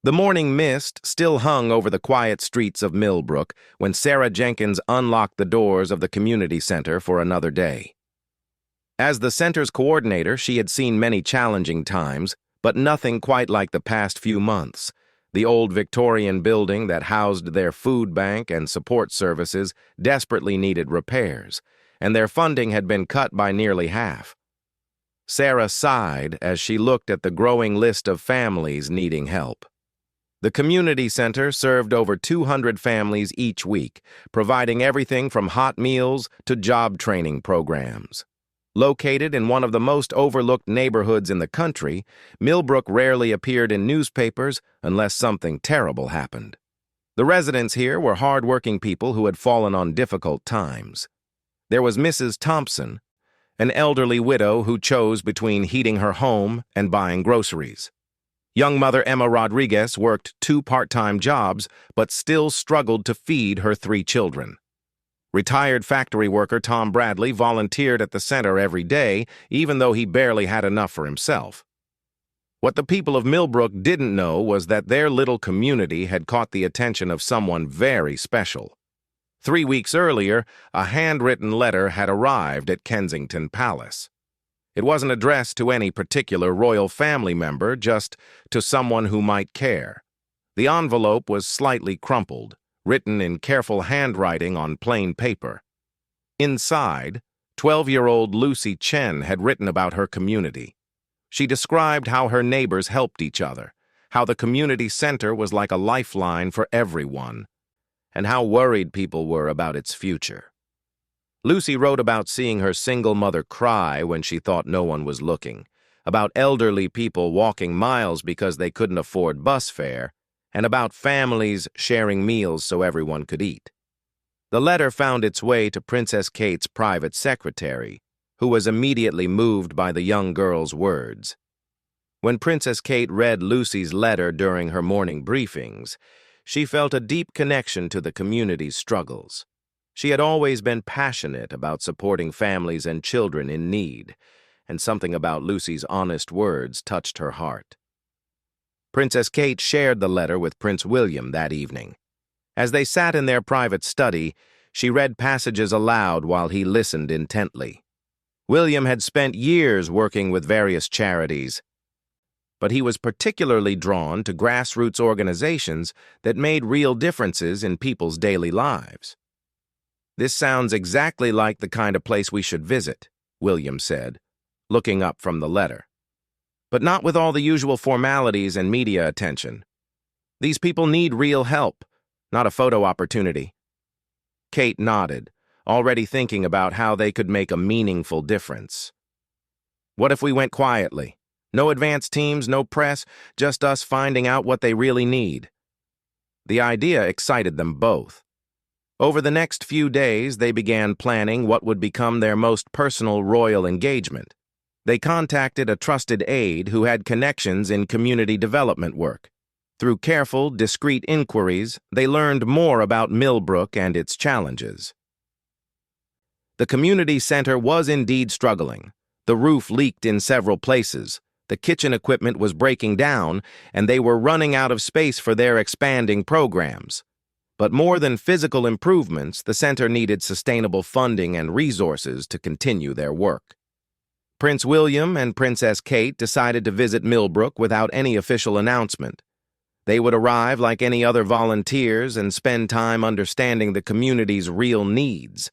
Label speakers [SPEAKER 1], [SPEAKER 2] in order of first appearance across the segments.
[SPEAKER 1] The morning mist still hung over the quiet streets of Millbrook when Sarah Jenkins unlocked the doors of the community center for another day. As the center's coordinator, she had seen many challenging times, but nothing quite like the past few months. The old Victorian building that housed their food bank and support services desperately needed repairs, and their funding had been cut by nearly half. Sarah sighed as she looked at the growing list of families needing help. The community center served over 200 families each week, providing everything from hot meals to job training programs. Located in one of the most overlooked neighborhoods in the country, Millbrook rarely appeared in newspapers unless something terrible happened. The residents here were hard-working people who had fallen on difficult times. There was Mrs. Thompson, an elderly widow who chose between heating her home and buying groceries. Young mother Emma Rodriguez worked 2 part-time jobs but still struggled to feed her 3 children. Retired factory worker Tom Bradley volunteered at the center every day, even though he barely had enough for himself. What the people of Millbrook didn't know was that their little community had caught the attention of someone very special. 3 weeks earlier, a handwritten letter had arrived at Kensington Palace. It wasn't addressed to any particular royal family member, just to someone who might care. The envelope was slightly crumpled, written in careful handwriting on plain paper. Inside, 12-year-old Lucy Chen had written about her community. She described how her neighbors helped each other, how the community center was like a lifeline for everyone, and how worried people were about its future. Lucy wrote about seeing her single mother cry when she thought no one was looking, about elderly people walking miles because they couldn't afford bus fare, and about families sharing meals so everyone could eat. The letter found its way to Princess Kate's private secretary, who was immediately moved by the young girl's words. When Princess Kate read Lucy's letter during her morning briefings, she felt a deep connection to the community's struggles. She had always been passionate about supporting families and children in need, and something about Lucy's honest words touched her heart. Princess Kate shared the letter with Prince William that evening. As they sat in their private study, she read passages aloud while he listened intently. William had spent years working with various charities, but he was particularly drawn to grassroots organizations that made real differences in people's daily lives. "This sounds exactly like the kind of place we should visit," William said, looking up from the letter. "But not with all the usual formalities and media attention. These people need real help, not a photo opportunity." Kate nodded, already thinking about how they could make a meaningful difference. "What if we went quietly? No advance teams, no press, just us finding out what they really need." The idea excited them both. Over the next few days, they began planning what would become their most personal royal engagement. They contacted a trusted aide who had connections in community development work. Through careful, discreet inquiries, they learned more about Millbrook and its challenges. The community center was indeed struggling. The roof leaked in several places, the kitchen equipment was breaking down, and they were running out of space for their expanding programs. But more than physical improvements, the center needed sustainable funding and resources to continue their work. Prince William and Princess Kate decided to visit Millbrook without any official announcement. They would arrive like any other volunteers and spend time understanding the community's real needs.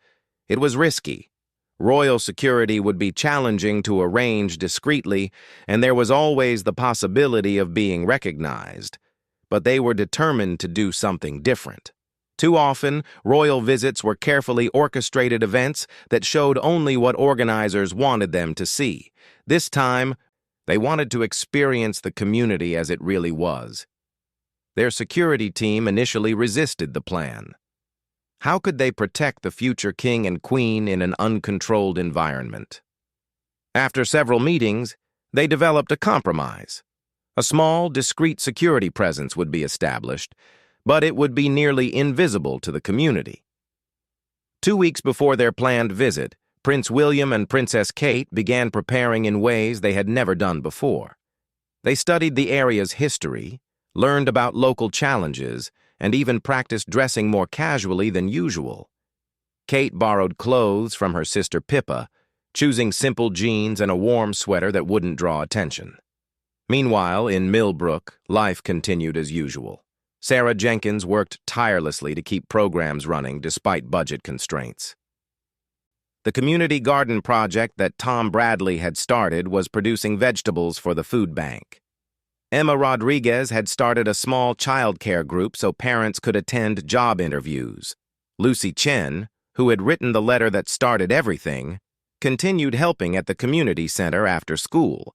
[SPEAKER 1] It was risky. Royal security would be challenging to arrange discreetly, and there was always the possibility of being recognized. But they were determined to do something different. Too often, royal visits were carefully orchestrated events that showed only what organizers wanted them to see. This time, they wanted to experience the community as it really was. Their security team initially resisted the plan. How could they protect the future king and queen in an uncontrolled environment? After several meetings, they developed a compromise. A small, discreet security presence would be established, but it would be nearly invisible to the community. 2 weeks before their planned visit, Prince William and Princess Kate began preparing in ways they had never done before. They studied the area's history, learned about local challenges, and even practiced dressing more casually than usual. Kate borrowed clothes from her sister Pippa, choosing simple jeans and a warm sweater that wouldn't draw attention. Meanwhile, in Millbrook, life continued as usual. Sarah Jenkins worked tirelessly to keep programs running despite budget constraints. The community garden project that Tom Bradley had started was producing vegetables for the food bank. Emma Rodriguez had started a small child care group so parents could attend job interviews. Lucy Chen, who had written the letter that started everything, continued helping at the community center after school.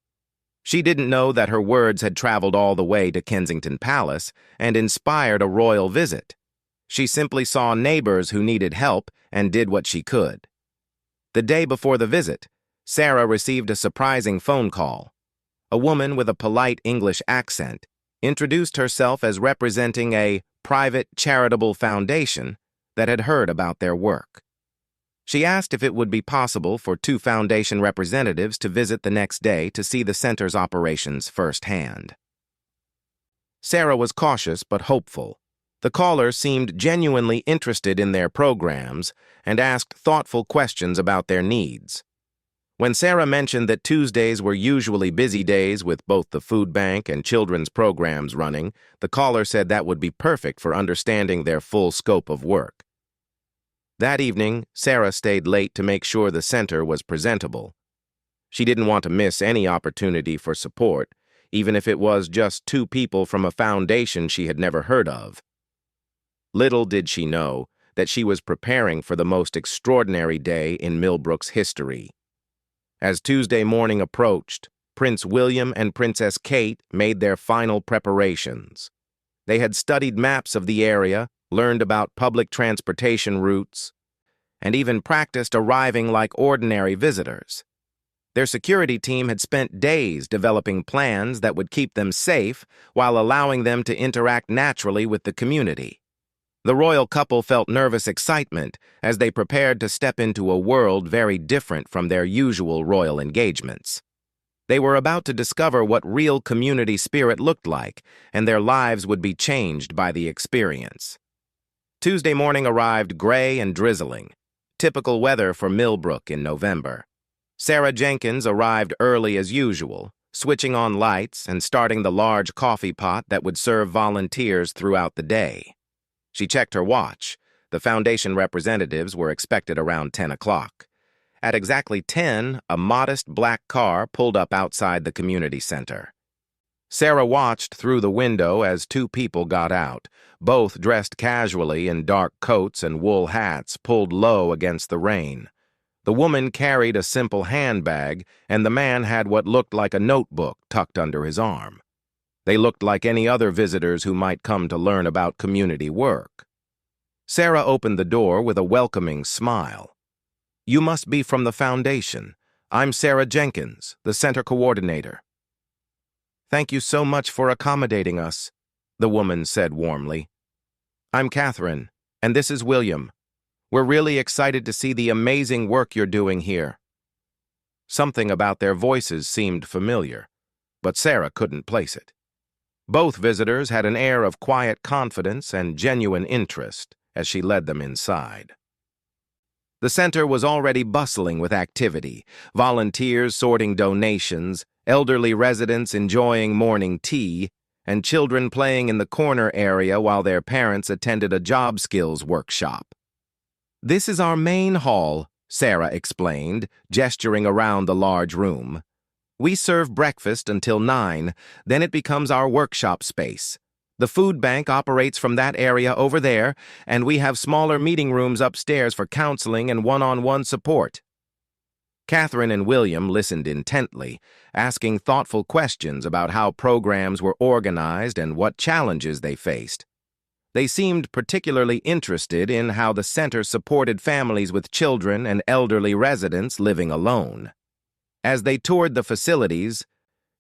[SPEAKER 1] She didn't know that her words had traveled all the way to Kensington Palace and inspired a royal visit. She simply saw neighbors who needed help and did what she could. The day before the visit, Sarah received a surprising phone call. A woman with a polite English accent introduced herself as representing a private charitable foundation that had heard about their work. She asked if it would be possible for 2 foundation representatives to visit the next day to see the center's operations firsthand. Sarah was cautious but hopeful. The caller seemed genuinely interested in their programs and asked thoughtful questions about their needs. When Sarah mentioned that Tuesdays were usually busy days with both the food bank and children's programs running, the caller said that would be perfect for understanding their full scope of work. That evening, Sarah stayed late to make sure the center was presentable. She didn't want to miss any opportunity for support, even if it was just 2 people from a foundation she had never heard of. Little did she know that she was preparing for the most extraordinary day in Millbrook's history. As Tuesday morning approached, Prince William and Princess Kate made their final preparations. They had studied maps of the area, learned about public transportation routes, and even practiced arriving like ordinary visitors. Their security team had spent days developing plans that would keep them safe while allowing them to interact naturally with the community. The royal couple felt nervous excitement as they prepared to step into a world very different from their usual royal engagements. They were about to discover what real community spirit looked like, and their lives would be changed by the experience. Tuesday morning arrived gray and drizzling, typical weather for Millbrook in November. Sarah Jenkins arrived early as usual, switching on lights and starting the large coffee pot that would serve volunteers throughout the day. She checked her watch. The foundation representatives were expected around 10 o'clock. At exactly 10, a modest black car pulled up outside the community center. Sarah watched through the window as 2 people got out, both dressed casually in dark coats and wool hats pulled low against the rain. The woman carried a simple handbag, and the man had what looked like a notebook tucked under his arm. They looked like any other visitors who might come to learn about community work. Sarah opened the door with a welcoming smile. "You must be from the foundation. I'm Sarah Jenkins, the center coordinator." "Thank you so much for accommodating us," the woman said warmly. "I'm Catherine, and this is William. We're really excited to see the amazing work you're doing here." Something about their voices seemed familiar, but Sarah couldn't place it. Both visitors had an air of quiet confidence and genuine interest as she led them inside. The center was already bustling with activity, volunteers sorting donations, elderly residents enjoying morning tea, and children playing in the corner area while their parents attended a job skills workshop. "This is our main hall," Sarah explained, gesturing around the large room. "We serve breakfast until 9, then it becomes our workshop space. The food bank operates from that area over there, and we have smaller meeting rooms upstairs for counseling and one-on-one support." Catherine and William listened intently, asking thoughtful questions about how programs were organized and what challenges they faced. They seemed particularly interested in how the center supported families with children and elderly residents living alone. As they toured the facilities,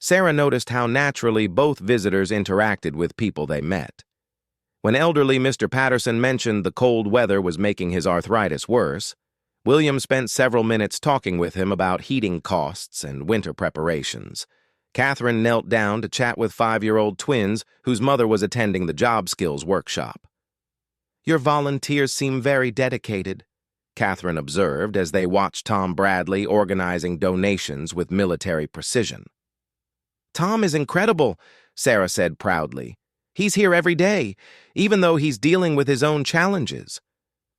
[SPEAKER 1] Sarah noticed how naturally both visitors interacted with people they met. When elderly Mr. Patterson mentioned the cold weather was making his arthritis worse, William spent several minutes talking with him about heating costs and winter preparations. Catherine knelt down to chat with 5-year-old twins whose mother was attending the job skills workshop. "Your volunteers seem very dedicated," Catherine observed as they watched Tom Bradley organizing donations with military precision. "Tom is incredible," Sarah said proudly. "He's here every day, even though he's dealing with his own challenges.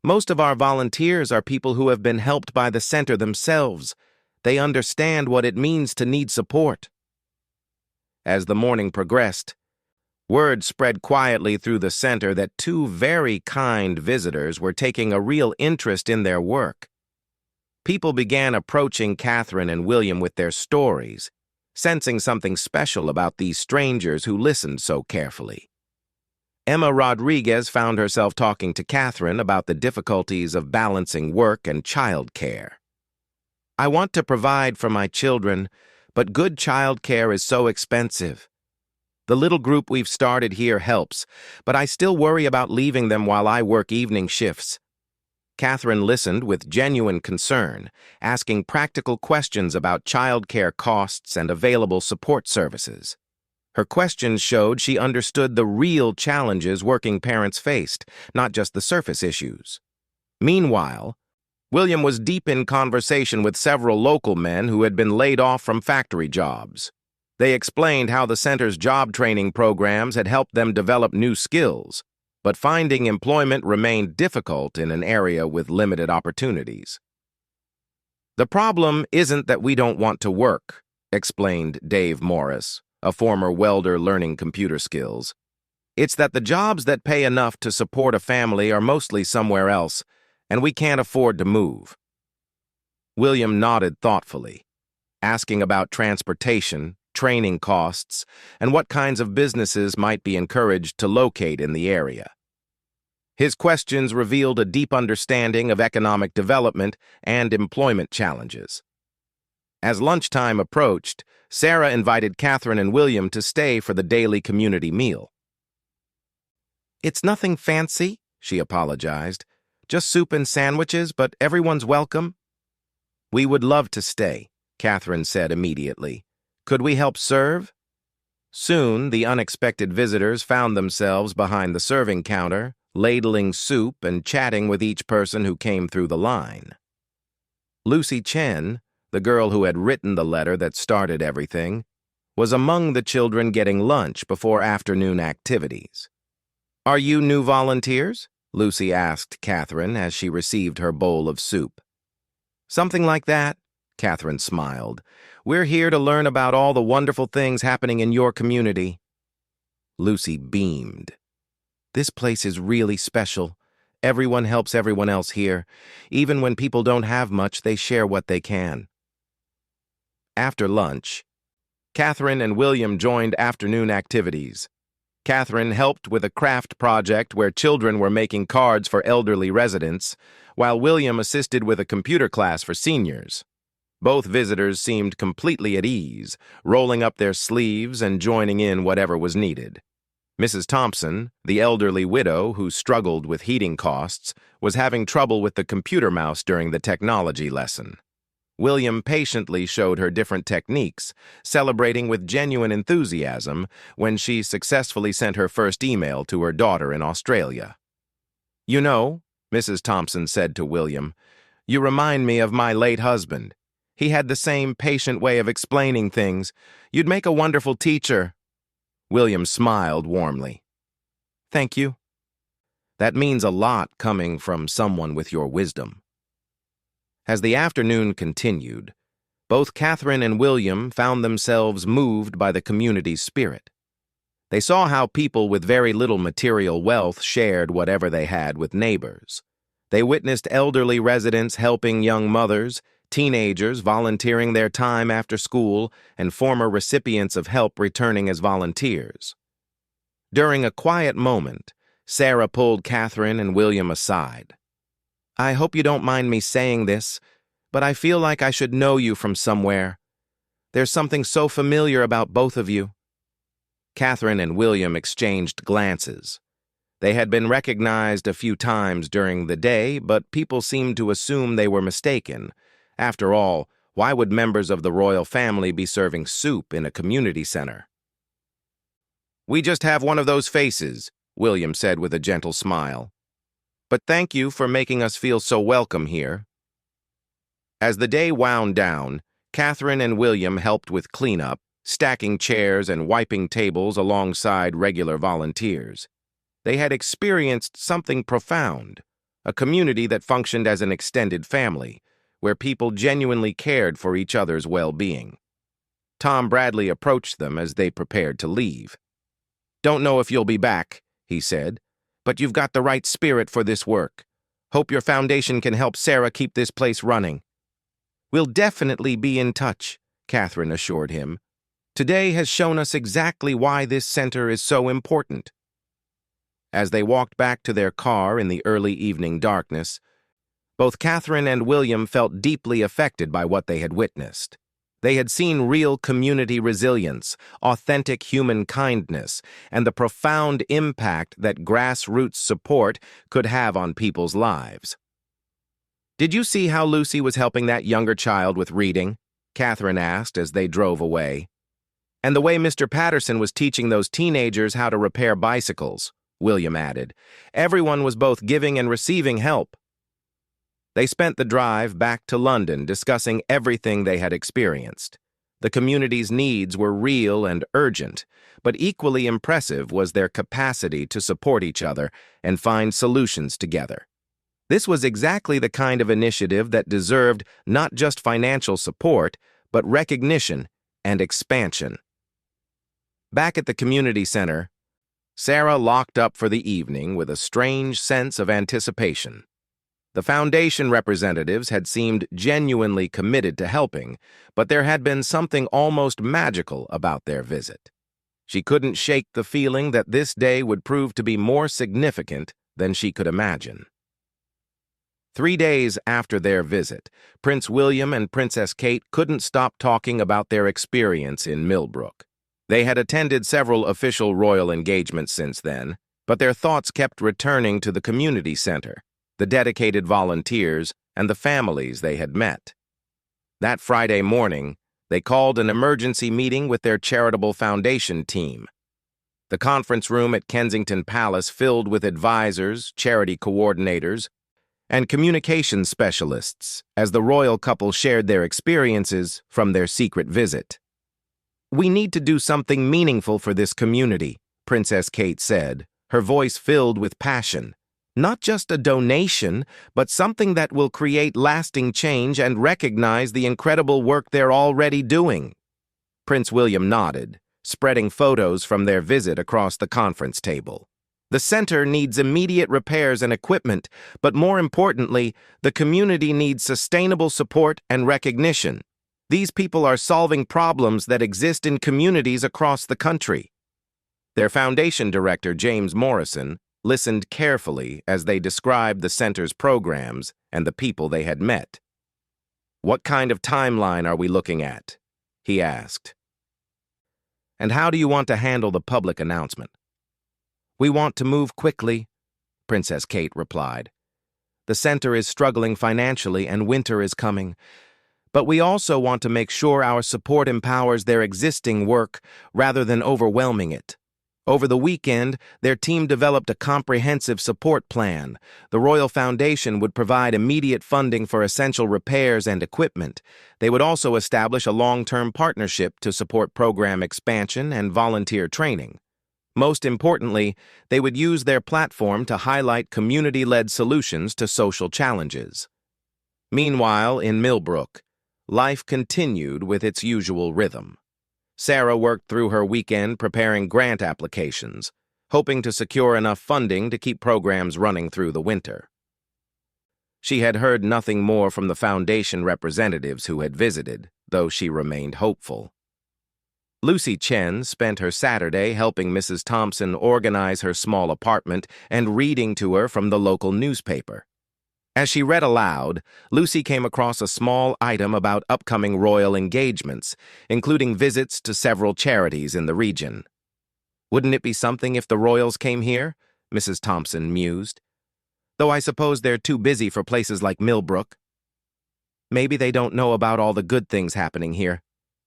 [SPEAKER 1] Most of our volunteers are people who have been helped by the center themselves. They understand what it means to need support." As the morning progressed, word spread quietly through the center that 2 very kind visitors were taking a real interest in their work. People began approaching Catherine and William with their stories, sensing something special about these strangers who listened so carefully. Emma Rodriguez found herself talking to Catherine about the difficulties of balancing work and child care. "I want to provide for my children, but good child care is so expensive. The little group we've started here helps, but I still worry about leaving them while I work evening shifts." Catherine listened with genuine concern, asking practical questions about child care costs and available support services. Her questions showed she understood the real challenges working parents faced, not just the surface issues. Meanwhile, William was deep in conversation with several local men who had been laid off from factory jobs. They explained how the center's job training programs had helped them develop new skills, but finding employment remained difficult in an area with limited opportunities. "The problem isn't that we don't want to work," explained Dave Morris, a former welder learning computer skills. "It's that the jobs that pay enough to support a family are mostly somewhere else, and we can't afford to move." William nodded thoughtfully, asking about transportation, training costs, and what kinds of businesses might be encouraged to locate in the area. His questions revealed a deep understanding of economic development and employment challenges. As lunchtime approached, Sarah invited Catherine and William to stay for the daily community meal. "It's nothing fancy," she apologized. "Just soup and sandwiches, but everyone's welcome." "We would love to stay," Catherine said immediately. "Could we help serve?" Soon, the unexpected visitors found themselves behind the serving counter, ladling soup and chatting with each person who came through the line. Lucy Chen, the girl who had written the letter that started everything, was among the children getting lunch before afternoon activities. "Are you new volunteers?" Lucy asked Catherine as she received her bowl of soup. "Something like that," Catherine smiled. "We're here to learn about all the wonderful things happening in your community." Lucy beamed. "This place is really special. Everyone helps everyone else here. Even when people don't have much, they share what they can." After lunch, Catherine and William joined afternoon activities. Catherine helped with a craft project where children were making cards for elderly residents, while William assisted with a computer class for seniors. Both visitors seemed completely at ease, rolling up their sleeves and joining in whatever was needed. Mrs. Thompson, the elderly widow who struggled with heating costs, was having trouble with the computer mouse during the technology lesson. William patiently showed her different techniques, celebrating with genuine enthusiasm when she successfully sent her first email to her daughter in Australia. "You know," Mrs. Thompson said to William, "you remind me of my late husband. He had the same patient way of explaining things. You'd make a wonderful teacher." William smiled warmly. "Thank you. That means a lot coming from someone with your wisdom." As the afternoon continued, both Catherine and William found themselves moved by the community's spirit. They saw how people with very little material wealth shared whatever they had with neighbors. They witnessed elderly residents helping young mothers, teenagers volunteering their time after school, and former recipients of help returning as volunteers. During a quiet moment, Sarah pulled Catherine and William aside. "I hope you don't mind me saying this, but I feel like I should know you from somewhere. There's something so familiar about both of you." Catherine and William exchanged glances. They had been recognized a few times during the day, but people seemed to assume they were mistaken. After all, Why would members of the royal family be serving soup in a community center? "We just have one of those faces," William said with a gentle smile. "But thank you for making us feel so welcome here." As the day wound down, Catherine and William helped with cleanup, stacking chairs and wiping tables alongside regular volunteers. They had experienced something profound, a community that functioned as an extended family, where people genuinely cared for each other's well-being. Tom Bradley approached them as they prepared to leave. "Don't know if you'll be back," he said, "but you've got the right spirit for this work. Hope your foundation can help Sarah keep this place running." "We'll definitely be in touch," Catherine assured him. "Today has shown us exactly why this center is so important." As they walked back to their car in the early evening darkness, both Catherine and William felt deeply affected by what they had witnessed. They had seen real community resilience, authentic human kindness, and the profound impact that grassroots support could have on people's lives. "Did you see how Lucy was helping that younger child with reading?" Catherine asked as they drove away. "And the way Mr. Patterson was teaching those teenagers how to repair bicycles," William added. "Everyone was both giving and receiving help." They spent the drive back to London discussing everything they had experienced. The community's needs were real and urgent, but equally impressive was their capacity to support each other and find solutions together. This was exactly the kind of initiative that deserved not just financial support, but recognition and expansion. Back at the community center, Sarah locked up for the evening with a strange sense of anticipation. The foundation representatives had seemed genuinely committed to helping, but there had been something almost magical about their visit. She couldn't shake the feeling that this day would prove to be more significant than she could imagine. 3 days after their visit, Prince William and Princess Kate couldn't stop talking about their experience in Millbrook. They had attended several official royal engagements since then, but their thoughts kept returning to the community center, the dedicated volunteers, and the families they had met. That Friday morning, they called an emergency meeting with their charitable foundation team. The conference room at Kensington Palace filled with advisors, charity coordinators, and communications specialists as the royal couple shared their experiences from their secret visit. "We need to do something meaningful for this community," Princess Kate said, her voice filled with passion. "Not just a donation, but something that will create lasting change and recognize the incredible work they're already doing." Prince William nodded, spreading photos from their visit across the conference table. "The center needs immediate repairs and equipment, but more importantly, the community needs sustainable support and recognition. These people are solving problems that exist in communities across the country." Their foundation director, James Morrison, listened carefully as they described the center's programs and the people they had met. "What kind of timeline are we looking at?" he asked. "And how do you want to handle the public announcement?" "We want to move quickly," Princess Kate replied. "The center is struggling financially and winter is coming. But we also want to make sure our support empowers their existing work rather than overwhelming it. Over the weekend, their team developed a comprehensive support plan. The Royal Foundation would provide immediate funding for essential repairs and equipment. They would also establish a long-term partnership to support program expansion and volunteer training. Most importantly, they would use their platform to highlight community-led solutions to social challenges. Meanwhile, in Millbrook, life continued with its usual rhythm. Sarah worked through her weekend preparing grant applications, hoping to secure enough funding to keep programs running through the winter. She had heard nothing more from the foundation representatives who had visited, though she remained hopeful. Lucy Chen spent her Saturday helping Mrs. Thompson organize her small apartment and reading to her from the local newspaper. As she read aloud, Lucy came across a small item about upcoming royal engagements, including visits to several charities in the region. "Wouldn't it be something if the royals came here?" Mrs. Thompson mused. "Though I suppose they're too busy for places like Millbrook." Maybe they don't know about all the good things happening here,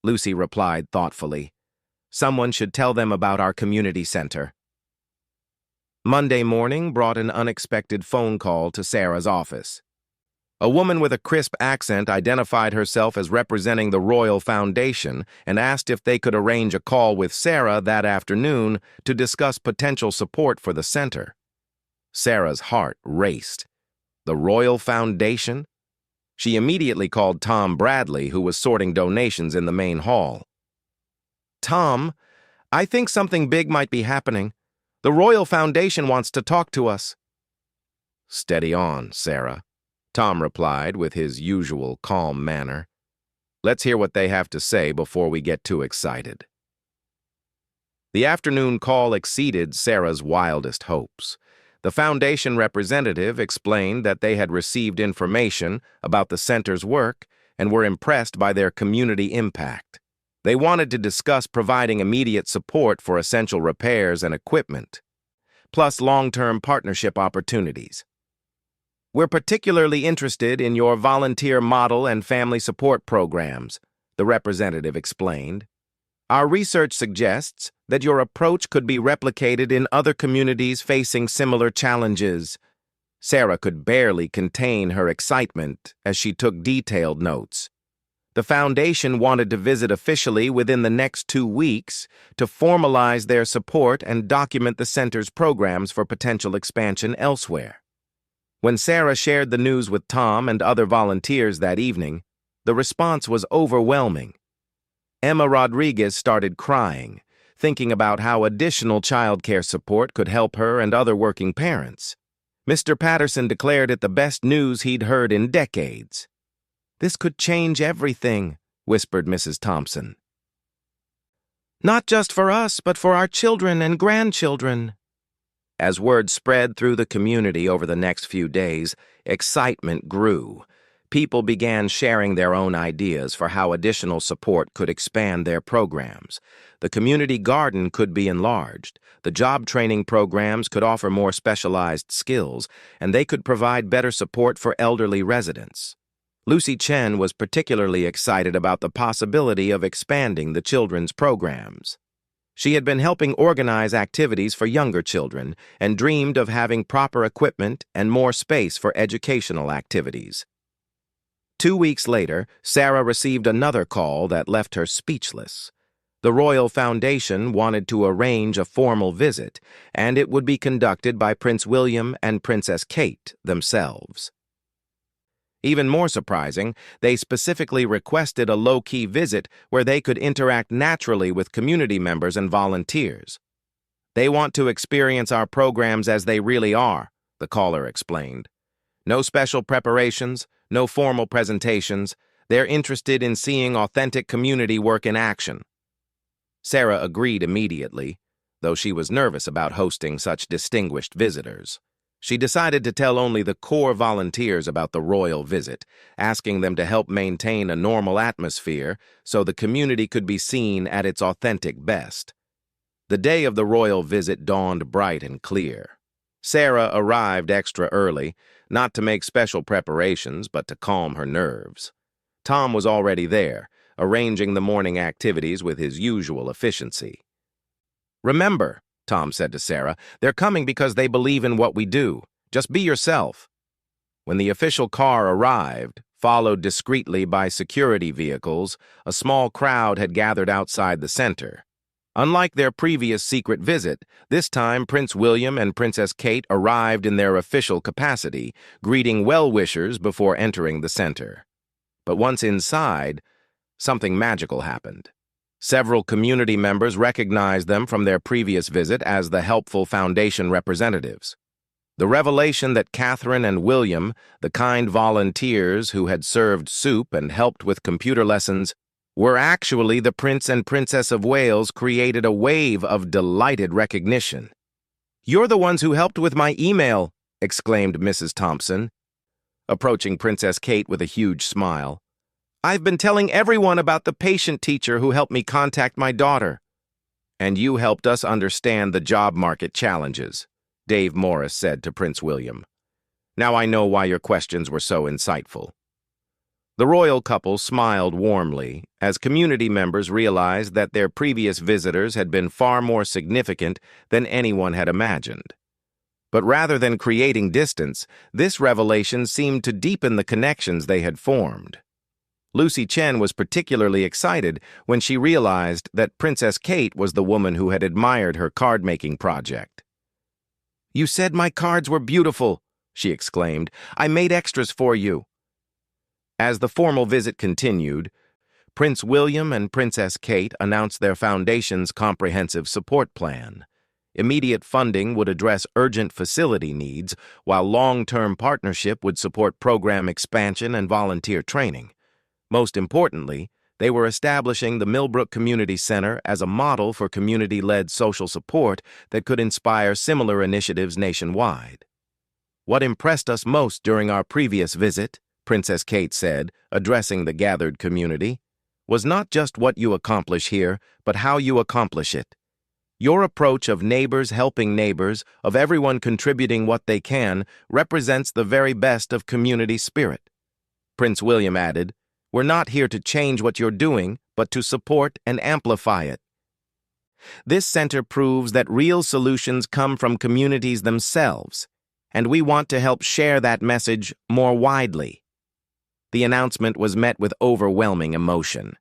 [SPEAKER 1] Lucy replied thoughtfully. Someone should tell them about our community center. Monday morning brought an unexpected phone call to Sarah's office. A woman with a crisp accent identified herself as representing the Royal Foundation and asked if they could arrange a call with Sarah that afternoon to discuss potential support for the center. Sarah's heart raced. The Royal Foundation? She immediately called Tom Bradley, who was sorting donations in the main hall. Tom, I think something big might be happening. The Royal Foundation wants to talk to us. Steady on, Sarah, Tom replied with his usual calm manner. Let's hear what they have to say before we get too excited. The afternoon call exceeded Sarah's wildest hopes. The foundation representative explained that they had received information about the center's work and were impressed by their community impact. They wanted to discuss providing immediate support for essential repairs and equipment, plus long-term partnership opportunities. We're particularly interested in your volunteer model and family support programs, the representative explained. Our research suggests that your approach could be replicated in other communities facing similar challenges. Sarah could barely contain her excitement as she took detailed notes. The foundation wanted to visit officially within the next 2 weeks to formalize their support and document the center's programs for potential expansion elsewhere. When Sarah shared the news with Tom and other volunteers that evening, the response was overwhelming. Emma Rodriguez started crying, thinking about how additional childcare support could help her and other working parents. Mr. Patterson declared it the best news he'd heard in decades. This could change everything, whispered Mrs. Thompson. Not just for us, but for our children and grandchildren. As word spread through the community over the next few days, excitement grew. People began sharing their own ideas for how additional support could expand their programs. The community garden could be enlarged, the job training programs could offer more specialized skills, and they could provide better support for elderly residents. Lucy Chen was particularly excited about the possibility of expanding the children's programs. She had been helping organize activities for younger children and dreamed of having proper equipment and more space for educational activities. 2 weeks later, Sarah received another call that left her speechless. The Royal Foundation wanted to arrange a formal visit, and it would be conducted by Prince William and Princess Kate themselves. Even more surprising, they specifically requested a low-key visit where they could interact naturally with community members and volunteers. They want to experience our programs as they really are, the caller explained. No special preparations, no formal presentations. They're interested in seeing authentic community work in action. Sarah agreed immediately, though she was nervous about hosting such distinguished visitors. She decided to tell only the core volunteers about the royal visit, asking them to help maintain a normal atmosphere so the community could be seen at its authentic best. The day of the royal visit dawned bright and clear. Sarah arrived extra early, not to make special preparations, but to calm her nerves. Tom was already there, arranging the morning activities with his usual efficiency. Remember, Tom said to Sarah, they're coming because they believe in what we do. Just be yourself. When the official car arrived, followed discreetly by security vehicles, a small crowd had gathered outside the center. Unlike their previous secret visit, this time Prince William and Princess Kate arrived in their official capacity, greeting well-wishers before entering the center. But once inside, something magical happened. Several community members recognized them from their previous visit as the helpful foundation representatives. The revelation that Catherine and William, the kind volunteers who had served soup and helped with computer lessons, were actually the Prince and Princess of Wales created a wave of delighted recognition. "You're the ones who helped with my email," exclaimed Mrs. Thompson, approaching Princess Kate with a huge smile. "I've been telling everyone about the patient teacher who helped me contact my daughter." "And you helped us understand the job market challenges," Dave Morris said to Prince William. "Now I know why your questions were so insightful." The royal couple smiled warmly as community members realized that their previous visitors had been far more significant than anyone had imagined. But rather than creating distance, this revelation seemed to deepen the connections they had formed. Lucy Chen was particularly excited when she realized that Princess Kate was the woman who had admired her card-making project. "You said my cards were beautiful," she exclaimed. "I made extras for you." As the formal visit continued, Prince William and Princess Kate announced their foundation's comprehensive support plan. Immediate funding would address urgent facility needs, while long-term partnership would support program expansion and volunteer training. Most importantly, they were establishing the Millbrook Community Center as a model for community-led social support that could inspire similar initiatives nationwide. "What impressed us most during our previous visit," Princess Kate said, addressing the gathered community, "was not just what you accomplish here, but how you accomplish it. Your approach of neighbors helping neighbors, of everyone contributing what they can, represents the very best of community spirit." Prince William added, "We're not here to change what you're doing, but to support and amplify it." This center proves that real solutions come from communities themselves, and we want to help share that message more widely. The announcement was met with overwhelming emotion.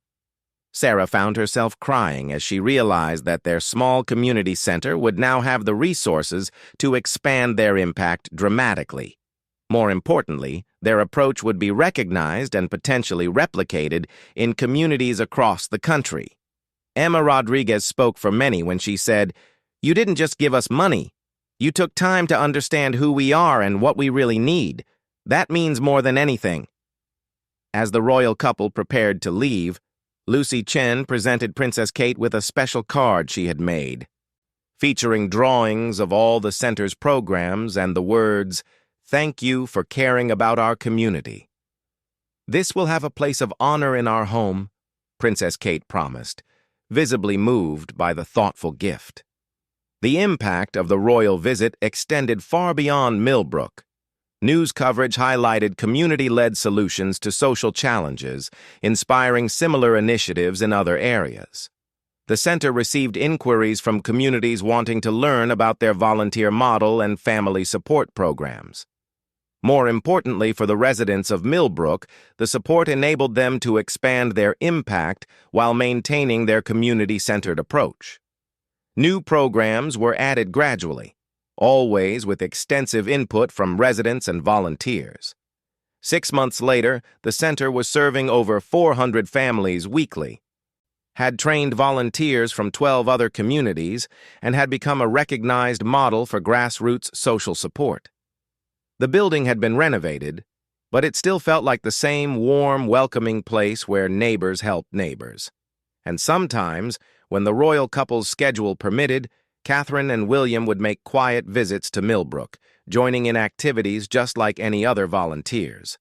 [SPEAKER 1] Sarah found herself crying as she realized that their small community center would now have the resources to expand their impact dramatically. More importantly, their approach would be recognized and potentially replicated in communities across the country. Emma Rodriguez spoke for many when she said, "You didn't just give us money. You took time to understand who we are and what we really need. That means more than anything." As the royal couple prepared to leave, Lucy Chen presented Princess Kate with a special card she had made, featuring drawings of all the center's programs and the words, "Thank you for caring about our community." "This will have a place of honor in our home," Princess Kate promised, visibly moved by the thoughtful gift. The impact of the royal visit extended far beyond Millbrook. News coverage highlighted community-led solutions to social challenges, inspiring similar initiatives in other areas. The center received inquiries from communities wanting to learn about their volunteer model and family support programs. More importantly for the residents of Millbrook, the support enabled them to expand their impact while maintaining their community-centered approach. New programs were added gradually, always with extensive input from residents and volunteers. 6 months later, the center was serving over 400 families weekly, had trained volunteers from 12 other communities, and had become a recognized model for grassroots social support. The building had been renovated, but it still felt like the same warm, welcoming place where neighbors helped neighbors. And sometimes, when the royal couple's schedule permitted, Catherine and William would make quiet visits to Millbrook, joining in activities just like any other volunteers,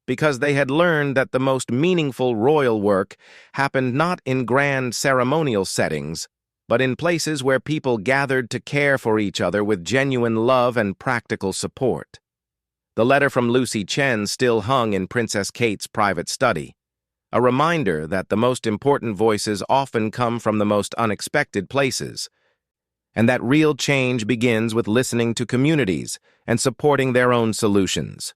[SPEAKER 1] because they had learned that the most meaningful royal work happened not in grand ceremonial settings, but in places where people gathered to care for each other with genuine love and practical support. The letter from Lucy Chen still hung in Princess Kate's private study, a reminder that the most important voices often come from the most unexpected places, and that real change begins with listening to communities and supporting their own solutions.